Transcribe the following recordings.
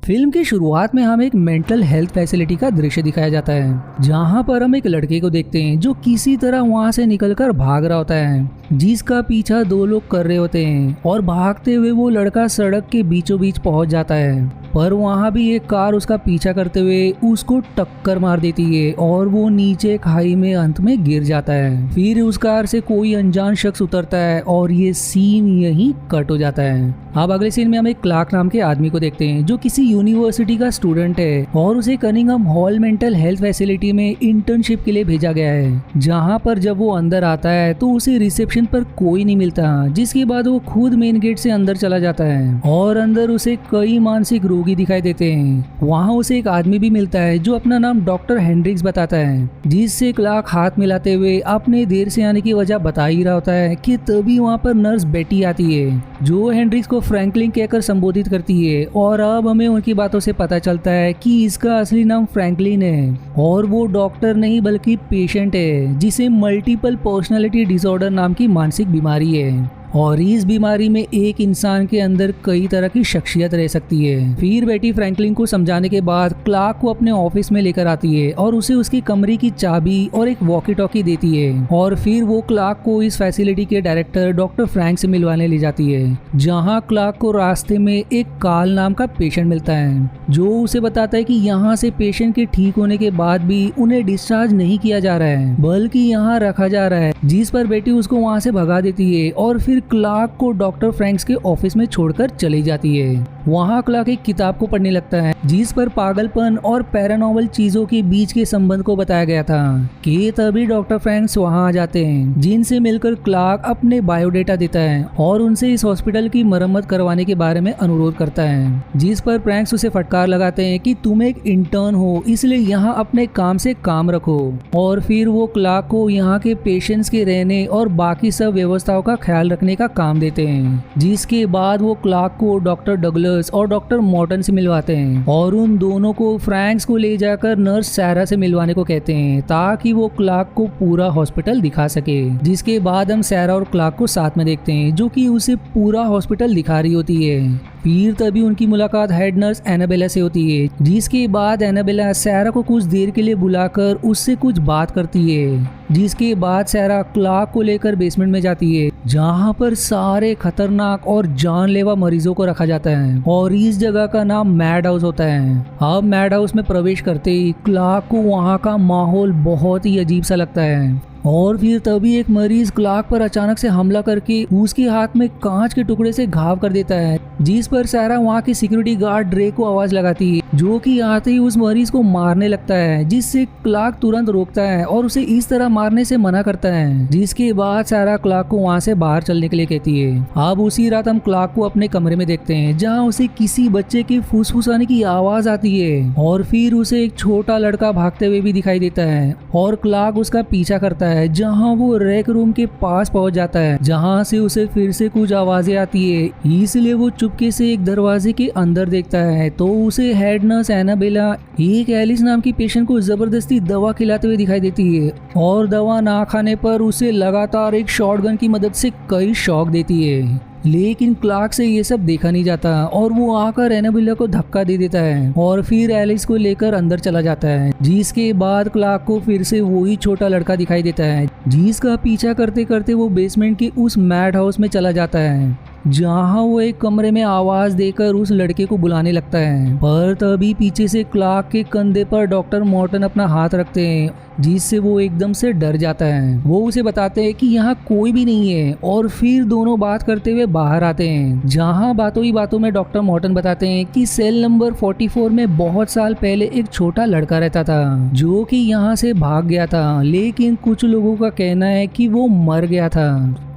Film की शुरुआत में हमें एक मेंटल हेल्थ फैसिलिटी का दृश्य दिखाया जाता है, जहां पर हम एक लड़के को देखते हैं जो किसी तरह वहां से निकलकर भाग रहा होता है, जिसका पीछा दो लोग कर रहे होते हैं। और भागते हुए वो लड़का सड़क के बीचों बीच पहुंच जाता है, पर वहां भी एक कार उसका पीछा करते हुए उसको टक्कर मार देती है और वो नीचे खाई में अंत में गिर जाता है। फिर उस कार से कोई अनजान शख्स उतरता है और ये सीन यहीं कट हो जाता है। अब अगले सीन में हम एक क्लार्क नाम के आदमी को देखते हैं जो किसी यूनिवर्सिटी का स्टूडेंट है और उसे Cunningham hall mental health facility में इंटर्नशिप के लिए भेजा गया है, जहां पर जब वो अंदर आता है तो उसे रिसेप्शन पर कोई नहीं मिलता, जिसके बाद वो खुद मेन गेट से अंदर चला जाता है और अंदर उसे कई मानसिक रोगी दिखाई देते हैं। वहाँ उसे एक आदमी भी मिलता है जो अपना नाम डॉक्टर हेंड्रिक्स बताता है, जिससे क्लार्क हाथ मिलाते हुए अपने देर से आने की वजह बता ही रहा होता है कि तभी वहाँ पर नर्स बेटी आती है जो हेंड्रिक्स को फ्रैंकलिन कहकर संबोधित करती है। और अब हमें उनकी बातों से पता चलता है कि इसका असली नाम फ्रैंकलिन है और वो डॉक्टर नहीं बल्कि पेशेंट है जिसे मल्टीपल पर्सनालिटी डिसऑर्डर नाम की मानसिक बीमारी है। और इस बीमारी में एक इंसान के अंदर कई तरह की शख्सियत रह सकती है। फिर बेटी फ्रैंकलिन को समझाने के बाद क्लार्क को अपने ऑफिस में लेकर आती है और उसे उसकी कमरे की चाबी और एक वॉकी टॉकी देती है। और फिर वो क्लार्क को इस फैसिलिटी के डायरेक्टर डॉक्टर फ्रैंक से मिलवाने ले जाती है, जहाँ क्लार्क को रास्ते में एक काल नाम का पेशेंट मिलता है जो उसे बताता है कि यहाँ से पेशेंट के ठीक होने के बाद भी उन्हें डिस्चार्ज नहीं किया जा रहा है बल्कि यहाँ रखा जा रहा है, जिस पर बेटी उसको वहाँ से भगा देती है और फिर क्लार्क को डॉक्टर फ्रैंक्स के ऑफिस में छोड़कर चली जाती है। वहाँ क्लार्क एक किताब को पढ़ने लगता है जिस पर पागलपन और पैरानॉर्मल चीजों के बीच के संबंध को बताया गया था कि तभी डॉक्टर फ्रैंक्स वहाँ आ जाते हैं, जिनसे मिलकर क्लार्क अपने बायोडेटा देता है और उनसे इस हॉस्पिटल की मरम्मत करवाने के बारे में अनुरोध करता है, जिस पर फ्रैंक्स उसे फटकार लगाते हैं कि तुम एक इंटर्न हो इसलिए यहाँ अपने काम से काम रखो। और फिर वो क्लार्क को यहाँ के पेशेंट्स के रहने और बाकी सब व्यवस्थाओं का ख्याल रखने का काम देते हैं, जिसके बाद वो क्लार्क को डॉक्टर डगलस और डॉक्टर मॉर्टन से मिलवाते हैं और उन दोनों को फ्रैंक्स को ले जाकर नर्स सैरा से मिलवाने को कहते हैं ताकि वो क्लार्क को पूरा हॉस्पिटल दिखा सके। जिसके बाद हम सैरा और क्लार्क को साथ में देखते हैं जो कि उसे पूरा हॉस्पिटल दिखा रही होती है। फिर तभी उनकी मुलाकात हेड नर्स एनाबेला से होती है, जिसके बाद एनाबेला सैरा को कुछ देर के लिए बुलाकर उससे कुछ बात करती है, जिसके बाद सैरा क्लार्क को लेकर बेसमेंट में जाती है जहां पर सारे खतरनाक और जानलेवा मरीजों को रखा जाता है और इस जगह का नाम मैड हाउस होता है। अब मैड हाउस में प्रवेश करते ही क्लार्क को वहां का माहौल बहुत ही अजीब सा लगता है और फिर तभी एक मरीज क्लार्क पर अचानक से हमला करके उसके हाथ में कांच के टुकड़े से घाव कर देता है, जिस पर सैरा वहाँ के सिक्योरिटी गार्ड ड्रे को आवाज लगाती है जो कि आते ही उस मरीज को मारने लगता है, जिससे क्लार्क तुरंत रोकता है और उसे इस तरह मारने से मना करता है। जिसके बाद सैरा क्लार्क को वहाँ से बाहर चलने के लिए कहती है। अब उसी रात हम क्लार्क को अपने कमरे में देखते हैं जहाँ उसे किसी बच्चे के फुसफुसाने की आवाज आती है और फिर उसे एक छोटा लड़का भागते हुए भी दिखाई देता है और क्लार्क उसका पीछा करता है जहां वो रेक रूम के पास पहुंच जाता है, जहां से उसे फिर से कुछ आवाजें आती है। इसलिए वो चुपके से एक दरवाजे के अंदर देखता है तो उसे हेड नर्स एनाबेला एक एलिस नाम की पेशेंट को जबरदस्ती दवा खिलाते हुए दिखाई देती है और दवा ना खाने पर उसे लगातार एक शॉटगन की मदद से कई शॉक देती है। लेकिन क्लार्क से ये सब देखा नहीं जाता और वो आकर एनाबेला को धक्का दे देता है और फिर एलिस को लेकर अंदर चला जाता है। जिसके बाद क्लार्क को फिर से वही छोटा लड़का दिखाई देता है जिसका पीछा करते करते वो बेसमेंट के उस मैड हाउस में चला जाता है, जहां वो एक कमरे में आवाज देकर उस लड़के को बुलाने लगता है। पर तभी पीछे से क्लार्क के कंधे पर डॉक्टर मॉर्टन अपना हाथ रखते हैं, जिससे वो एकदम से डर जाता है। वो उसे बताते हैं कि यहाँ कोई भी नहीं है और फिर दोनों बात करते हुए बाहर आते हैं, जहाँ बातों ही बातों में डॉक्टर मॉर्टन बताते हैं कि सेल नंबर 44 में बहुत साल पहले एक छोटा लड़का रहता था जो कि यहाँ से भाग गया था, लेकिन कुछ लोगों का कहना है कि वो मर गया था।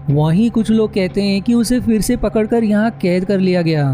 वहीं कुछ लोग कहते हैं कि उसे फिर से पकड़कर यहाँ कैद कर लिया गया,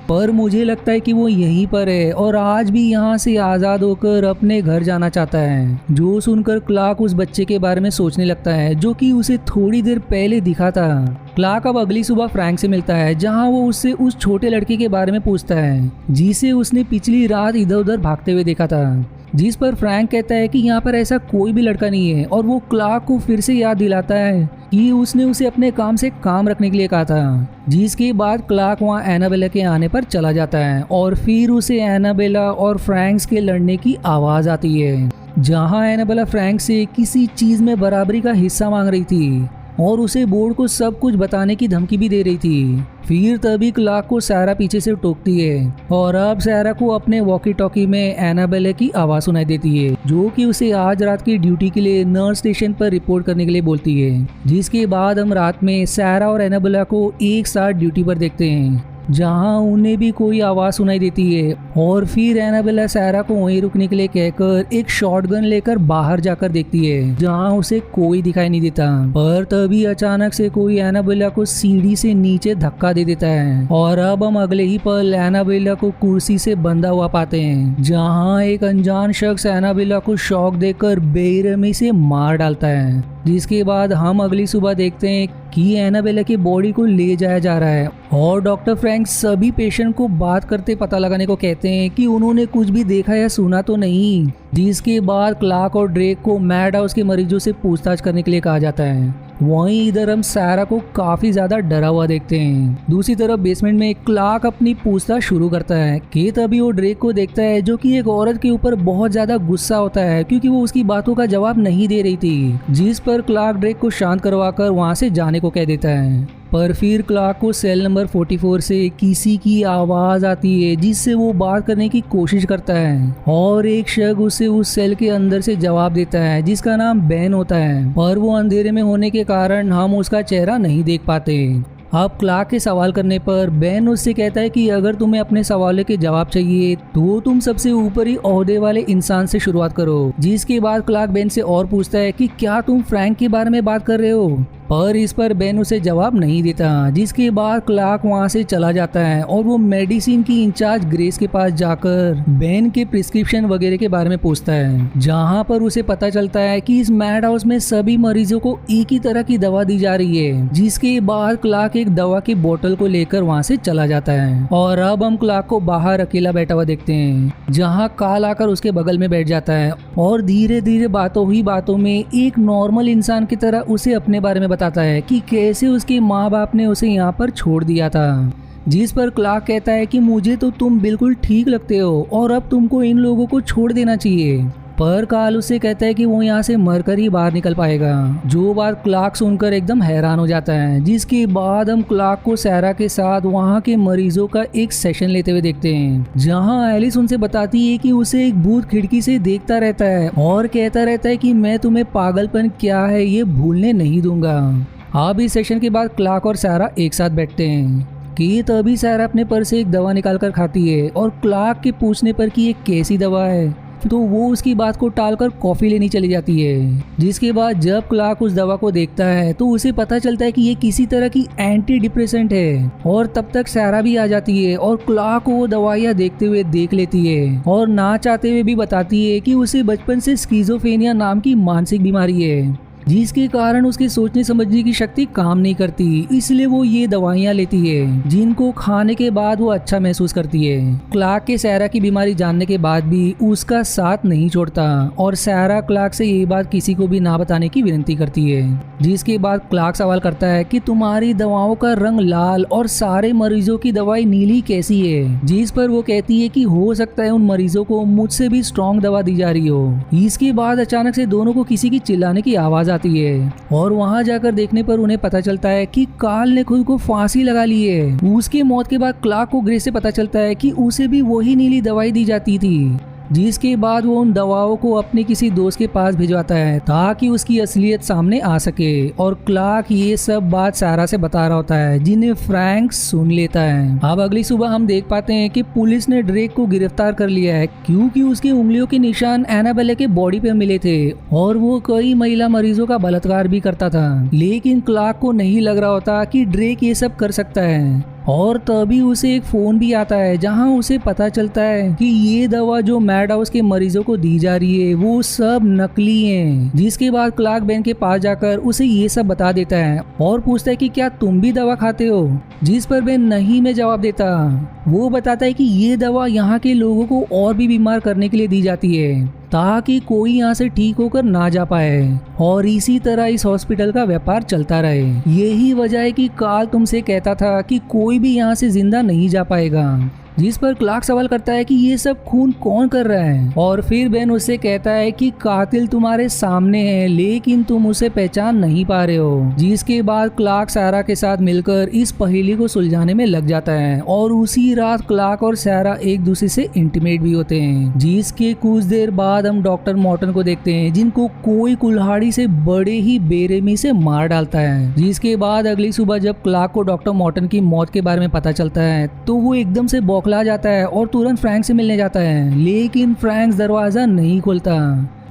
पर मुझे लगता है कि वो यहीं पर है और आज भी यहाँ से आज़ाद होकर अपने घर जाना चाहता है। जो सुनकर क्लार्क उस बच्चे के बारे में सोचने लगता है जो कि उसे थोड़ी देर पहले दिखा था। क्लार्क अब अगली सुबह फ्रैंक से मिलता है जहाँ वो उससे उस छोटे लड़के के बारे में पूछता है जिसे उसने पिछली रात इधर उधर भागते हुए देखा था, जिस पर फ्रैंक कहता है कि यहाँ पर ऐसा कोई भी लड़का नहीं है और वो क्लार्क को फिर से याद दिलाता है कि उसने उसे अपने काम से काम रखने के लिए कहा था। जिसके बाद क्लार्क वहाँ एनाबेला के आने पर चला जाता है और फिर उसे एनाबेला और फ्रैंक्स के लड़ने की आवाज आती है, जहाँ एनाबेला फ्रैंक से किसी चीज में बराबरी का हिस्सा मांग रही थी और उसे बोर्ड को सब कुछ बताने की धमकी भी दे रही थी। फिर तभी क्लार्क को सारा पीछे से टोकती है और अब सारा को अपने वॉकी टॉकी में एनाबेला की आवाज सुनाई देती है, जो कि उसे आज रात की ड्यूटी के लिए नर्स स्टेशन पर रिपोर्ट करने के लिए बोलती है। जिसके बाद हम रात में सारा और एनाबेला को एक साथ ड्यूटी पर देखते हैं, जहां उन्हें भी कोई आवाज सुनाई देती है और फिर एनाबेला सारा को वहीं रुकने के लिए कहकर एक शॉटगन लेकर बाहर जाकर देखती है, जहां उसे कोई दिखाई नहीं देता। पर तभी अचानक से कोई एनाबेला को सीढ़ी से नीचे धक्का दे देता है और अब हम अगले ही पल एनाबेला को कुर्सी से बंधा हुआ पाते हैं, जहां एक अनजान शख्स एनाबेला को शॉक देकर बेरहमी से मार डालता है। जिसके बाद हम अगली सुबह देखते हैं कि एनाबेला की बॉडी को ले जाया जा रहा है और डॉक्टर फ्रैंक सभी पेशेंट को बात करते पता लगाने को कहते हैं कि उन्होंने कुछ भी देखा या सुना तो नहीं। जिसके बाद क्लार्क और ड्रेक को मैड हाउस के मरीजों से पूछताछ करने के लिए कहा जाता है। वहीं इधर हम सारा को काफी ज्यादा डरा हुआ देखते हैं। दूसरी तरफ बेसमेंट में क्लार्क अपनी पूछताछ शुरू करता है कि तभी वो ड्रेक को देखता है, जो कि एक औरत के ऊपर बहुत ज्यादा गुस्सा होता है क्योंकि वो उसकी बातों का जवाब नहीं दे रही थी। जिस पर क्लार्क ड्रेक को शांत करवाकर वहां से जाने को कह देता है। पर फिर क्लार्क को सेल नंबर 44 से किसी की आवाज आती है, जिससे वो बात करने की कोशिश करता है और एक शख्स उसे उस सेल के अंदर से जवाब देता है, जिसका नाम बेन होता है। पर वो अंधेरे में होने के कारण हम उसका चेहरा नहीं देख पाते। अब क्लार्क के सवाल करने पर बेन उससे कहता है कि अगर तुम्हें अपने सवालों के जवाब चाहिए तो तुम सबसे ऊपरी ओहदे वाले इंसान से शुरुआत करो। जिसके बाद क्लार्क बेन से और पूछता है कि क्या तुम फ्रैंक के बारे में बात कर रहे हो, पर इस पर बेन उसे जवाब नहीं देता। जिसके बाद क्लार्क वहां से चला जाता है और वो मेडिसिन की इंचार्ज ग्रेस के पास जाकर बेन के प्रिस्क्रिप्शन वगैरह के बारे में पूछता है, जहां पर उसे पता चलता है कि इस मैड हाउस में सभी मरीजों को एक ही तरह की दवा दी जा रही है। जिसके बाद क्लार्क एक दवा की बोतल को लेकर वहां से चला जाता है और अब हम क्लार्क को बाहर अकेला बैठा हुआ देखते हैं, जहाँ काल आकर उसके बगल में बैठ जाता है और धीरे धीरे बातों ही बातों में एक नॉर्मल इंसान की तरह उसे अपने बारे में बताता है कि कैसे उसके माँ बाप ने उसे यहाँ पर छोड़ दिया था। जिस पर क्लार्क कहता है कि मुझे तो तुम बिल्कुल ठीक लगते हो और अब तुमको इन लोगों को छोड़ देना चाहिए। पर काल उससे कहता है कि वो यहाँ से मरकर ही बाहर निकल पाएगा, जो बात क्लार्क सुनकर एकदम हैरान हो जाता है। जिसके बाद हम क्लार्क को सारा के साथ वहाँ के मरीजों का एक सेशन लेते हुए देखते हैं, जहाँ एलिस उनसे बताती है कि उसे एक भूत खिड़की से देखता रहता है और कहता रहता है कि मैं तुम्हें पागलपन क्या है ये भूलने नहीं दूंगा। अब इस सेशन के बाद क्लार्क और सारा एक साथ बैठते हैं कि तभी सारा अपने पर्स से एक दवा निकाल कर खाती है और क्लार्क के पूछने पर कि ये कैसी दवा है तो वो उसकी बात को टालकर कॉफी लेनी चली जाती है। जिसके बाद जब क्लार्क उस दवा को देखता है तो उसे पता चलता है कि ये किसी तरह की एंटी डिप्रेसेंट है और तब तक सारा भी आ जाती है और क्लार्क को वो दवाइयाँ देखते हुए देख लेती है और ना चाहते हुए भी बताती है कि उसे बचपन से स्किज़ोफ्रेनिया नाम की मानसिक बीमारी है, जिसके कारण उसके सोचने समझने की शक्ति काम नहीं करती। इसलिए वो ये दवाइयाँ लेती है जिनको खाने के बाद वो अच्छा महसूस करती है। क्लार्क के सारा की बीमारी जानने के बाद भी उसका साथ नहीं छोड़ता और सारा क्लार्क से ये बात किसी को भी ना बताने की विनती करती है। जिसके बाद क्लार्क सवाल करता है कि तुम्हारी दवाओं का रंग लाल और सारे मरीजों की दवाई नीली कैसी है। जिस पर वो कहती है कि हो सकता है उन मरीजों को मुझसे भी स्ट्रॉन्ग दवा दी जा रही हो। इसके बाद अचानक से दोनों को किसी की चिल्लाने की आवाज आती है और वहां जाकर देखने पर उन्हें पता चलता है कि काल ने खुद को फांसी लगा ली है। उसके मौत के बाद क्लार्क को ग्रेस से पता चलता है कि उसे भी वही नीली दवाई दी जाती थी। जिसके बाद वो उन दवाओं को अपने किसी दोस्त के पास भिजवाता है ताकि उसकी असलियत सामने आ सके और क्लार्क ये सब बात सारा से बता रहा होता है, जिन्हें फ्रैंक सुन लेता है। अब अगली सुबह हम देख पाते हैं कि पुलिस ने ड्रेक को गिरफ्तार कर लिया है क्योंकि उसकी उंगलियों के निशान एनाबेला के बॉडी पे मिले थे और वो कई महिला मरीजों का बलात्कार भी करता था। लेकिन क्लार्क को नहीं लग रहा होता कि ड्रेक ये सब कर सकता है और तभी उसे एक फोन भी आता है जहां उसे पता चलता है कि ये दवा जो मैड हाउस के मरीजों को दी जा रही है वो सब नकली है। जिसके बाद क्लार्क बेन के पास जाकर उसे ये सब बता देता है और पूछता है कि क्या तुम भी दवा खाते हो। जिस पर बेन नहीं में जवाब देता। वो बताता है कि ये दवा यहाँ के लोगों को और भी बीमार करने के लिए दी जाती है ताकि कोई यहाँ से ठीक होकर ना जा पाए और इसी तरह इस हॉस्पिटल का व्यापार चलता रहे। यही वजह है कि कार्ल तुमसे कहता था कि कोई भी यहाँ से जिंदा नहीं जा पाएगा। जिस पर क्लार्क सवाल करता है कि ये सब खून कौन कर रहा है और फिर बेन उससे कहता है कि कातिल तुम्हारे सामने है लेकिन तुम उसे पहचान नहीं पा रहे हो। जिसके बाद क्लार्क सारा के साथ मिलकर इस पहेली को सुलझाने में लग जाता है और उसी रात क्लार्क और सारा एक दूसरे से इंटीमेट भी होते हैं। जिसके कुछ देर बाद हम डॉक्टर मॉर्टन को देखते हैं जिनको कोई कुल्हाड़ी से बड़े ही बेरहमी से मार डालता है। जिसके बाद अगली सुबह जब क्लार्क को डॉक्टर मॉर्टन की मौत के बारे में पता चलता है तो वो एकदम से बौखला जाता है और तुरंत फ्रैंक से मिलने जाता है, लेकिन फ्रैंक दरवाजा नहीं खोलता।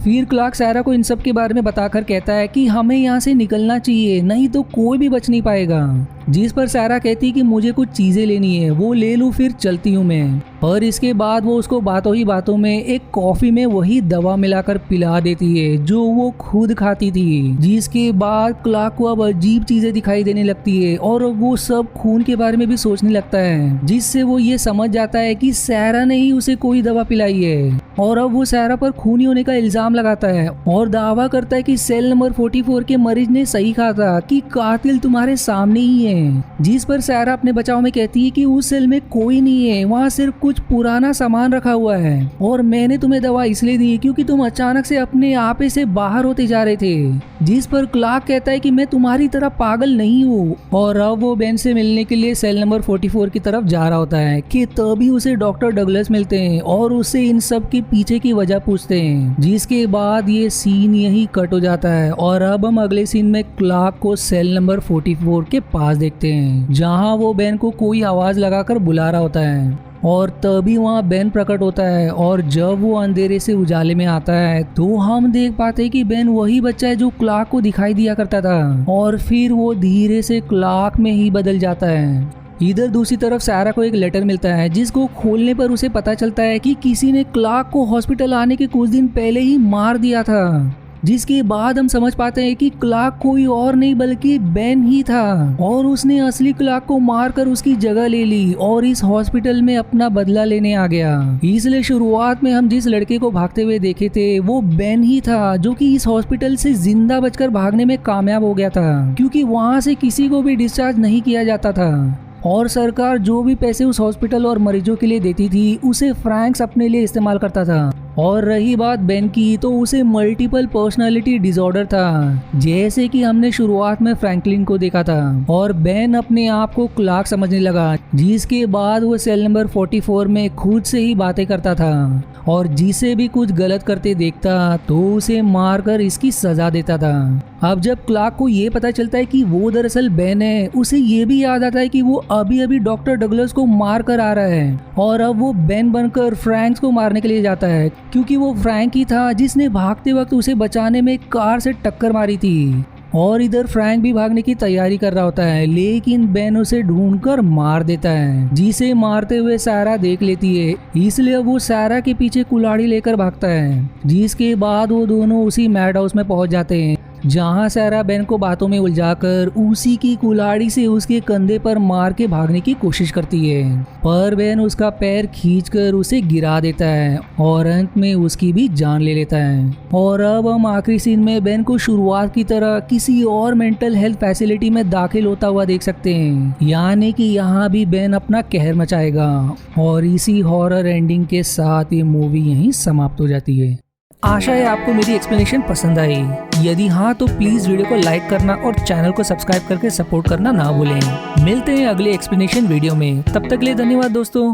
फिर क्लार्क सारा को इन सब के बारे में बताकर कहता है कि हमें यहाँ से निकलना चाहिए, नहीं तो कोई भी बच नहीं पाएगा। जिस पर सारा कहती है कि मुझे कुछ चीजें लेनी है, वो ले लूं फिर चलती हूँ मैं। पर इसके बाद वो उसको बातों ही बातों में एक कॉफी में वही दवा मिलाकर पिला देती है जो वो खुद खाती थी। जिसके बाद क्लार्क को अब अजीब चीजें दिखाई देने लगती है और वो सब खून के बारे में भी सोचने लगता है, जिससे वो ये समझ जाता है कि सारा ने ही उसे कोई दवा पिलाई है। और अब वो सारा पर खूनी होने का इल्जाम लगाता है और दावा करता है कि सेल नंबर 44 के मरीज ने सही कहा था कि कातिल तुम्हारे सामने ही है। जिस पर सारा अपने बचाव में कहती है कि उस सेल में कोई नहीं है, वहाँ सिर्फ कुछ पुराना सामान रखा हुआ है और मैंने तुम्हें दवा इसलिए दी क्योंकि तुम अचानक से अपने आपे से बाहर होते जा रहे थे। जिस पर क्लार्क कहता है कि मैं तुम्हारी तरह पागल नहीं हूँ और अब वो बेन से मिलने के लिए सेल नंबर 44 की तरफ जा रहा होता है कि तभी उसे डॉक्टर डगलस मिलते हैं और उससे इन सब के पीछे की वजह पूछते हैं। जिसके बाद ये सीन यही कट हो जाता है और अब हम अगले सीन में क्लार्क को सेल नंबर 44 के पास देखते हैं जहाँ वो बेन को कोई आवाज लगाकर बुला रहा होता है और तभी वहाँ बेन प्रकट होता है और जब वो अंधेरे से उजाले में आता है तो हम देख पाते हैं कि बेन वही बच्चा है जो क्लार्क को दिखाई दिया करता था और फिर वो धीरे से क्लार्क में ही बदल जाता है। इधर दूसरी तरफ सारा को एक लेटर मिलता है जिसको खोलने पर उसे पता चलता है कि किसी ने क्लार्क को हॉस्पिटल आने के कुछ दिन पहले ही मार दिया था। जिसके बाद हम समझ पाते हैं कि क्लार्क कोई और नहीं बल्कि बेन ही था और उसने असली क्लार्क को मारकर उसकी जगह ले ली और इस हॉस्पिटल में अपना बदला लेने आ गया। इसलिए शुरुआत में हम जिस लड़के को भागते हुए देखे थे वो बेन ही था जो कि इस हॉस्पिटल से जिंदा बचकर भागने में कामयाब हो गया था, क्योंकि वहां से किसी को भी डिस्चार्ज नहीं किया जाता था और सरकार जो भी पैसे उस हॉस्पिटल और मरीजों के लिए देती थी उसे फ्रैंक्स अपने लिए इस्तेमाल करता था। और रही बात बेन की तो उसे मल्टीपल पर्सनालिटी डिसऑर्डर था, जैसे कि हमने शुरुआत में फ्रैंकलिन को देखा था और बेन अपने आप को क्लार्क समझने लगा। जिसके बाद वो सेल नंबर 44 में खुद से ही बातें करता था और जिसे भी कुछ गलत करते देखता तो उसे मारकर इसकी सजा देता था। अब जब क्लार्क को ये पता चलता है कि वो दरअसल बेन है, उसे ये भी याद आता है कि वो अभी अभी डॉक्टर डगलस को मार कर आ रहा है और अब वो बेन बनकर फ्रैंक्स को मारने के लिए जाता है, क्योंकि वो फ्रैंक ही था जिसने भागते वक्त उसे बचाने में कार से टक्कर मारी थी। और इधर फ्रैंक भी भागने की तैयारी कर रहा होता है, लेकिन बेन उसे ढूंढकर मार देता है, जिसे मारते हुए सारा देख लेती है, इसलिए वो सारा के पीछे कुल्हाड़ी लेकर भागता है। जिसके बाद वो दोनों उसी मैड हाउस में पहुंच जाते हैं जहां सारा बेन को बातों में उलझाकर उसी की कुल्हाड़ी से उसके कंधे पर मार के भागने की कोशिश करती है, पर बेन उसका पैर खींचकर उसे गिरा देता है और अंत में उसकी भी जान ले लेता है। और अब हम आखिरी सीन में बेन को शुरुआत की तरह किसी और मेंटल हेल्थ फैसिलिटी में दाखिल होता हुआ देख सकते हैं, यानी कि यहाँ भी बेन अपना कहर मचाएगा। और इसी हॉरर एंडिंग के साथ ये मूवी यहीं समाप्त हो जाती है। आशा है आपको मेरी एक्सप्लेनेशन पसंद आई। यदि हाँ तो प्लीज वीडियो को लाइक करना और चैनल को सब्सक्राइब करके सपोर्ट करना ना भूलें। मिलते हैं अगले एक्सप्लेनेशन वीडियो में, तब तक के लिए धन्यवाद दोस्तों।